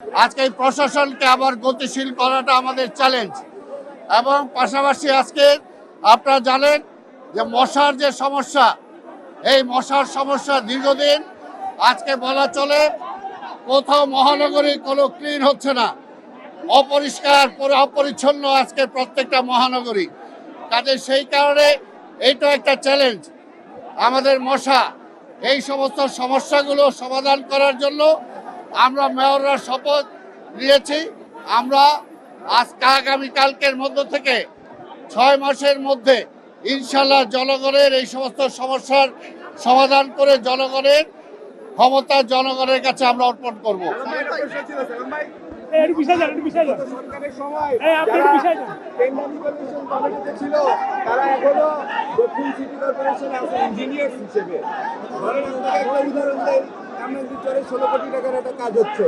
আজকে এই প্রশাসনকে আবার গতিশীল করাটা আমাদের চ্যালেঞ্জ। এবং পাশাপাশি আজকে আপনারা জানেন যে মশার যে সমস্যা, এই মশার সমস্যা দীর্ঘদিন আজকে বলা চলে কোথাও মহানগরী কোনো ক্লিন হচ্ছে না, অপরিষ্কার অপরিচ্ছন্ন আজকে প্রত্যেকটা মহানগরী। কাজে সেই কারণে এইটা একটা চ্যালেঞ্জ আমাদের মশা। এই সমস্ত সমস্যাগুলো সমাধান করার জন্য আমরা মেয়ররা শপথ নিয়েছি। আমরা আগামীকালকের মধ্য থেকে 6 মাসের মধ্যে ইনশাল্লাহ জনগণের এই সমস্ত সমস্যার সমাধান করে জনগণের ক্ষমতা জনগণের কাছে আমরা অর্পণ করব। ষোলো কোটি টাকার একটা কাজ হচ্ছে,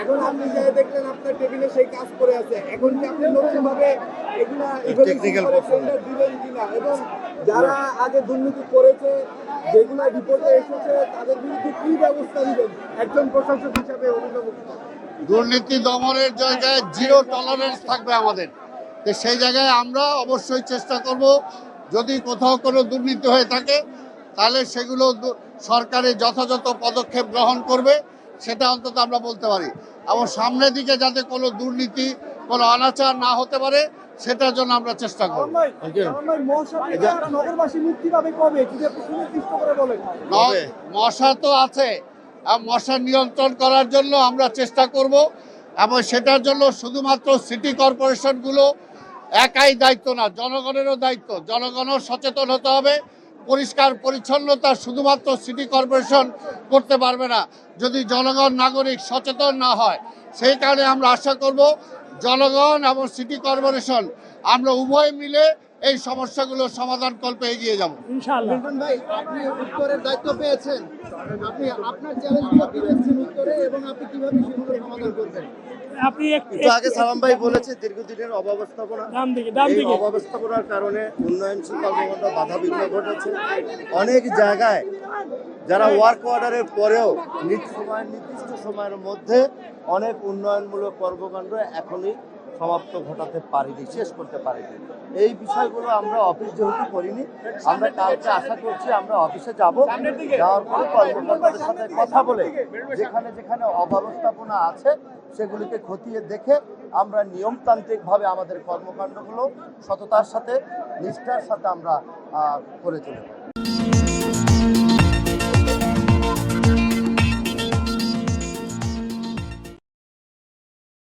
এখন আপনি যাই দেখলেন আপনার টেবিলে সেই কাজ করে আছে। এখন কি আপনি নতুন ভাবে এগুলা দিবেন কিনা, এবং যারা আগে দুর্নীতি করেছে যেগুলা রিপোর্টে এসেছে তাদের বিরুদ্ধে কি ব্যবস্থা নেবেন একজন প্রশাসক হিসাবে? দুর্নীতি দমনের জায়গায় জিরো টলারেন্স থাকবে আমাদের। তো সেই জায়গায় আমরা অবশ্যই চেষ্টা করব, যদি কোথাও কোনো দুর্নীতি হয়ে থাকে তাহলে সেগুলো সরকারের যথাযথ পদক্ষেপ গ্রহণ করবে, সেটা অন্তত আমরা বলতে পারি। এবং সামনের দিকে যাতে কোনো দুর্নীতি কোনো অনাচার না হতে পারে সেটার জন্য আমরা চেষ্টা করব। মশা তো আছে, মশা নিয়ন্ত্রণ করার জন্য আমরা চেষ্টা করব, এবং সেটার জন্য শুধুমাত্র সিটি কর্পোরেশনগুলো একাই দায়িত্ব না, জনগণেরও দায়িত্ব। জনগণও সচেতন হতে হবে। পরিষ্কার পরিচ্ছন্নতা শুধুমাত্র সিটি কর্পোরেশন করতে পারবে না যদি জনগণ নাগরিক সচেতন না হয়। সেই কারণে আমরা আশা করব জনগণ এবং সিটি কর্পোরেশন আমরা উভয় মিলে এই সমস্যাগুলো সমাধান কল্পে এগিয়ে যাব। ইনশাআল্লাহ। ভাই, আপনি উত্তরের দায়িত্ব পেয়েছেন, আপনি আপনার চ্যালেঞ্জগুলো কি দেখছেন উত্তরে, এবং আপনি কিভাবে সেগুলো সমাধান করবেন? আপনি একটু আগে সালাম ভাই বলেছে দীর্ঘদিনের অব্যবস্থাপনা, এই অব্যবস্থাপনার কারণে উন্নয়নশীল কর্মকাণ্ড বাধাবিঘ্ন ঘটেছে। অনেক জায়গায় যারা ওয়ার্ক অর্ডারের পরেও নির্দিষ্ট সময়ের মধ্যে অনেক উন্নয়নমূলক কর্মকাণ্ড এখনই সমাপ্ত ঘটাতে পারিনি, শেষ করতে পারিনি। এই বিষয়গুলো আমরা অফিস যেহেতু করিনি, আমরা কালকে আশা করছি আমরা অফিসে যাব, যাওয়ার পরে কর্মকর্তাদের সাথে কথা বলে যেখানে যেখানে অব্যবস্থাপনা আছে সেগুলিকে খতিয়ে দেখে আমরা নিয়মতান্ত্রিকভাবে আমাদের কর্মকাণ্ডগুলো সততার সাথে নিষ্ঠার সাথে আমরা করে চলব।